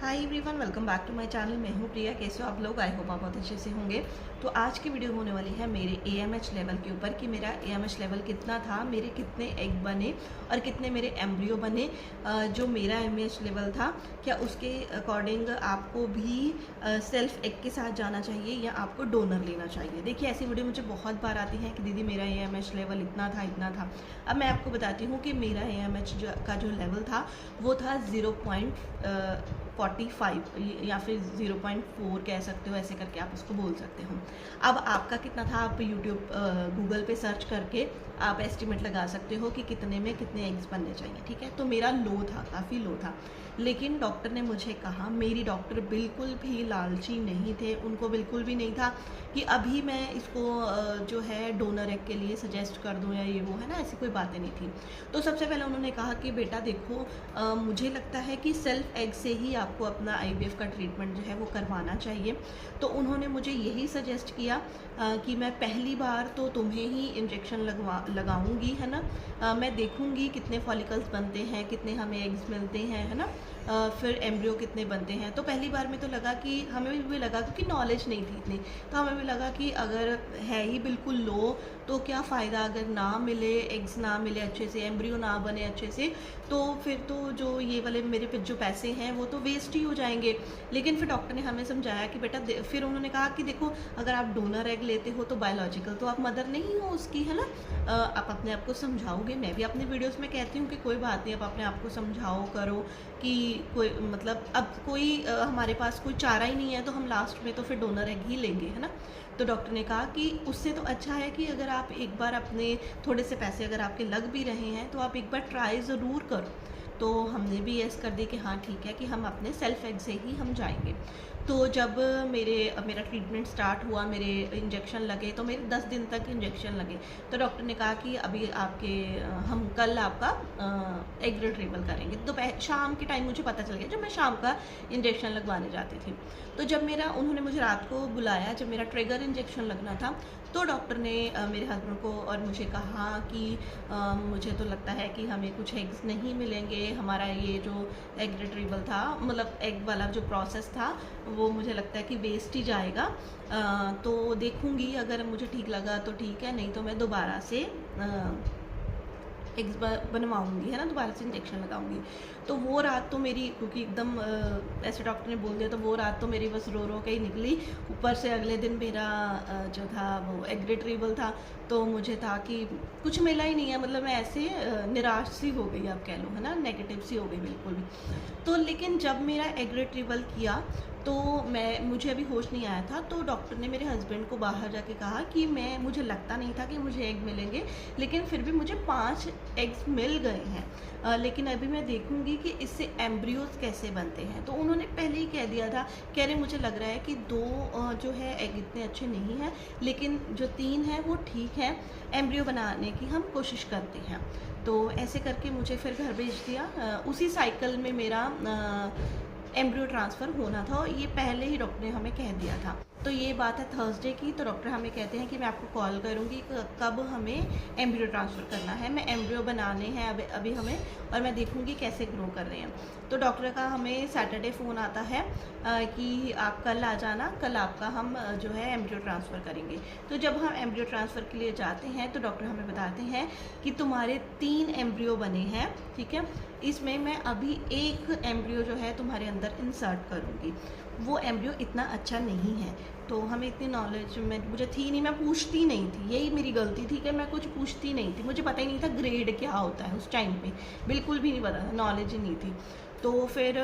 Hi everyone, welcome back to my channel. मैं हूँ प्रिया। कैसे हो आप लोग? आई होप आप बहुत अच्छे से होंगे। तो आज की वीडियो होने वाली है मेरे AMH लेवल के ऊपर कि मेरा AMH लेवल कितना था, मेरे कितने एग बने और कितने मेरे एम्ब्रियो बने। जो मेरा AMH लेवल था, क्या उसके अकॉर्डिंग आपको भी सेल्फ एग के साथ जाना चाहिए या आपको डोनर लेना चाहिए। देखिए, ऐसी वीडियो मुझे बहुत बार आती है कि दीदी मेरा AMH लेवल इतना था इतना था। अब मैं आपको बताती हूँ कि मेरा AMH का जो लेवल था वो था 0.45 या फिर 0.4 कह सकते हो, ऐसे करके आप उसको बोल सकते हो। अब आपका कितना था, आप यूट्यूब गूगल पे सर्च करके आप एस्टिमेट लगा सकते हो कि कितने में कितने एग्स बनने चाहिए। ठीक है, तो मेरा लो था, काफ़ी लो था। लेकिन डॉक्टर ने मुझे कहा, मेरी डॉक्टर बिल्कुल भी लालची नहीं थे, उनको बिल्कुल भी नहीं था कि अभी मैं इसको जो है डोनर एग के लिए सजेस्ट कर दूं या ये वो, है ना, ऐसी कोई बातें नहीं थी। तो सबसे पहले उन्होंने कहा कि बेटा देखो, मुझे लगता है कि सेल्फ एग से ही आपको अपना IVF का ट्रीटमेंट जो है वो करवाना चाहिए। तो उन्होंने मुझे यही सजेस्ट किया कि मैं पहली बार तो तुम्हें ही इंजेक्शन लगाऊंगी, है ना। मैं देखूंगी कितने फॉलिकल्स बनते हैं, कितने हमें एग्स मिलते हैं, है ना। फिर एम्ब्रियो कितने बनते हैं। तो पहली बार में तो लगा कि हमें भी लगा, क्योंकि नॉलेज नहीं थी इतनी, तो हमें भी लगा कि अगर है ही बिल्कुल लो तो क्या फ़ायदा, अगर ना मिले एग्स, ना मिले अच्छे से, एम्ब्रियो ना बने अच्छे से, तो फिर तो जो ये वाले मेरे पे जो पैसे हैं वो तो वेस्ट ही हो जाएंगे। लेकिन फिर डॉक्टर ने हमें समझाया कि बेटा फिर उन्होंने कहा कि देखो, अगर आप डोनर एग लेते हो तो बायोलॉजिकल तो आप मदर नहीं हो उसकी, है ना। आप अपने आप को समझाओगे। मैं भी अपने वीडियोस में कहती हूँ कि कोई बात नहीं, आप अपने आप को समझाओ करो कि कोई मतलब अब कोई हमारे पास कोई चारा ही नहीं है, तो हम लास्ट में तो फिर डोनर एग ही लेंगे, है ना। तो डॉक्टर ने कहा कि उससे तो अच्छा है कि अगर आप एक बार अपने थोड़े से पैसे अगर आपके लग भी रहे हैं तो आप एक बार ट्राई ज़रूर करो। तो हमने भी यस कर दी कि हाँ ठीक है, कि हम अपने सेल्फ एग से ही हम जाएंगे। तो जब मेरा ट्रीटमेंट स्टार्ट हुआ, मेरे इंजेक्शन लगे, तो मेरे 10 दिन तक इंजेक्शन लगे। तो डॉक्टर ने कहा कि अभी आपके हम कल आपका एग रिट्रीवल करेंगे। दोपहर शाम के टाइम मुझे पता चल गया, जब मैं शाम का इंजेक्शन लगवाने जाती थी। तो जब उन्होंने मुझे रात को बुलाया, जब मेरा ट्रिगर इंजेक्शन लगना था, तो डॉक्टर ने मेरे हस्बैंड को और मुझे कहा कि मुझे तो लगता है कि हमें कुछ एग्स नहीं मिलेंगे, हमारा ये जो एग रिट्रीवल था, मतलब एग वाला जो प्रोसेस था, वो मुझे लगता है कि वेस्ट ही जाएगा। तो देखूंगी, अगर मुझे ठीक लगा तो ठीक है, नहीं तो मैं दोबारा से एग्स बनवाऊंगी, है ना, दोबारा से इंजेक्शन लगाऊंगी। तो वो रात तो मेरी, क्योंकि एकदम ऐसे डॉक्टर ने बोल दिया, तो वो रात तो मेरी बस रो रो के ही निकली। ऊपर से अगले दिन मेरा जो था वो एग रिट्रीवल था, तो मुझे था कि कुछ मिला ही नहीं है, मतलब मैं ऐसे निराश सी हो गई, आप कह लो, है ना, नेगेटिव सी हो गई बिल्कुल भी। तो लेकिन जब मेरा एग रिट्रीवल किया तो मुझे अभी होश नहीं आया था, तो डॉक्टर ने मेरे हस्बैंड को बाहर जाके कहा कि मुझे लगता नहीं था कि मुझे एग मिलेंगे, लेकिन फिर भी मुझे 5 एग्स मिल गए हैं। लेकिन अभी मैं देखूंगी कि इससे एम्ब्रियोज कैसे बनते हैं। तो उन्होंने पहले ही कह दिया था, कह रहे मुझे लग रहा है कि 2 जो है एग इतने अच्छे नहीं हैं, लेकिन जो 3 है वो ठीक है, एम्ब्रियो बनाने की हम कोशिश करते हैं। तो ऐसे करके मुझे फिर घर भेज दिया। उसी साइकिल में मेरा एम्ब्रियो ट्रांसफ़र होना था, और ये पहले ही डॉक्टर ने हमें कह दिया था। तो ये बात है थर्सडे की। तो डॉक्टर हमें कहते हैं कि मैं आपको कॉल करूँगी कब हमें एम्ब्रियो ट्रांसफ़र करना है। मैं एम्ब्रियो बनाने हैं अभी हमें, और मैं देखूँगी कैसे ग्रो कर रहे हैं। तो डॉक्टर का हमें सैटरडे फ़ोन आता है कि आप कल आ जाना, कल आपका हम जो है एम्ब्रियो ट्रांसफ़र करेंगे। तो जब हम एम्ब्रियो ट्रांसफ़र के लिए जाते हैं तो डॉक्टर हमें बताते हैं कि तुम्हारे 3 एम्ब्रियो बने हैं, ठीक है। इसमें मैं अभी एक एम्ब्रियो जो है तुम्हारे अंदर इंसर्ट करूँगी। वो एम्ब्रियो इतना अच्छा नहीं है। तो हमें इतनी नॉलेज मुझे थी नहीं, मैं पूछती नहीं थी, यही मेरी गलती थी कि मैं कुछ पूछती नहीं थी। मुझे पता ही नहीं था ग्रेड क्या होता है, उस टाइम पे बिल्कुल भी नहीं पता था, नॉलेज ही नहीं थी। तो फिर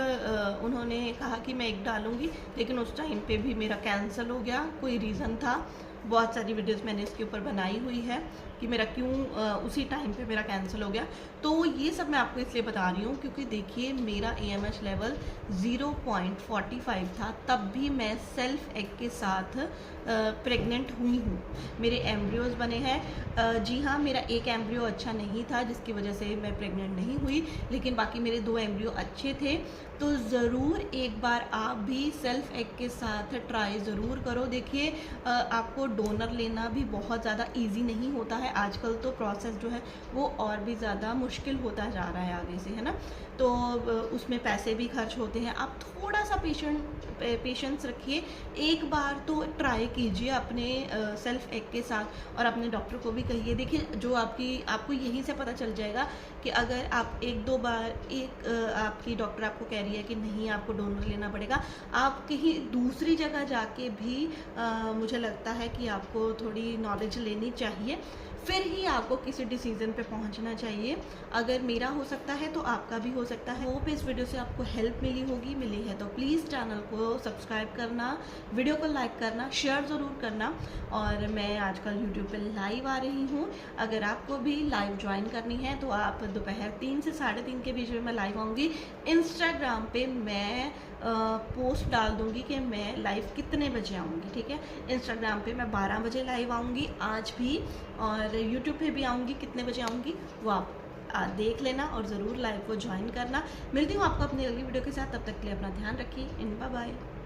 उन्होंने कहा कि मैं एग डालूँगी, लेकिन उस टाइम पे भी मेरा कैंसिल हो गया। कोई रीज़न था, बहुत सारी वीडियोस मैंने इसके ऊपर बनाई हुई है कि मेरा क्यों उसी टाइम पे मेरा कैंसिल हो गया। तो ये सब मैं आपको इसलिए बता रही हूँ क्योंकि देखिए, मेरा AMH लेवल 0.45 था, तब भी मैं सेल्फ एग के साथ प्रेग्नेंट हुई हूँ। मेरे एम्ब्रियोज बने हैं। जी हाँ, मेरा एक एम्ब्रियो अच्छा नहीं था जिसकी वजह से मैं प्रेग्नेंट नहीं हुई, लेकिन बाकी मेरे 2 एम्ब्रियो अच्छे थे। तो ज़रूर एक बार आप भी सेल्फ एग के साथ ट्राई ज़रूर करो। देखिए, आपको डोनर लेना भी बहुत ज़्यादा इजी नहीं होता है। आजकल तो प्रोसेस जो है वो और भी ज़्यादा मुश्किल होता जा रहा है आगे से, है ना। तो उसमें पैसे भी खर्च होते हैं। आप थोड़ा सा पेशेंस रखिए, एक बार तो ट्राई कीजिए अपने सेल्फ एग के साथ, और अपने डॉक्टर को भी कहिए। देखिए जो आपको यहीं से पता चल जाएगा कि अगर आप एक दो बार आपकी डॉक्टर आपको कह रही है कि नहीं आपको डोनर लेना पड़ेगा, आप कहीं दूसरी जगह जाके भी मुझे लगता है कि आपको थोड़ी नॉलेज लेनी चाहिए, फिर ही आपको किसी डिसीज़न पे पहुंचना चाहिए। अगर मेरा हो सकता है तो आपका भी हो सकता है। होप इस वीडियो से आपको हेल्प मिली है तो प्लीज़ चैनल को सब्सक्राइब करना, वीडियो को लाइक करना, शेयर ज़रूर करना। और मैं आजकल यूट्यूब पे लाइव आ रही हूँ, अगर आपको भी लाइव ज्वाइन करनी है तो आप दोपहर 3 से 3:30 के बीच में मैं लाइव आऊँगी। इंस्टाग्राम पे मैं पोस्ट डाल दूँगी कि मैं लाइव कितने बजे आऊँगी, ठीक है। इंस्टाग्राम पे मैं 12 बजे लाइव आऊँगी आज भी, और यूट्यूब पे भी आऊँगी, कितने बजे आऊँगी वो आप देख लेना और ज़रूर लाइव को ज्वाइन करना। मिलती हूँ आपको अपनी अगली वीडियो के साथ, तब तक के लिए अपना ध्यान रखिए। Bye bye.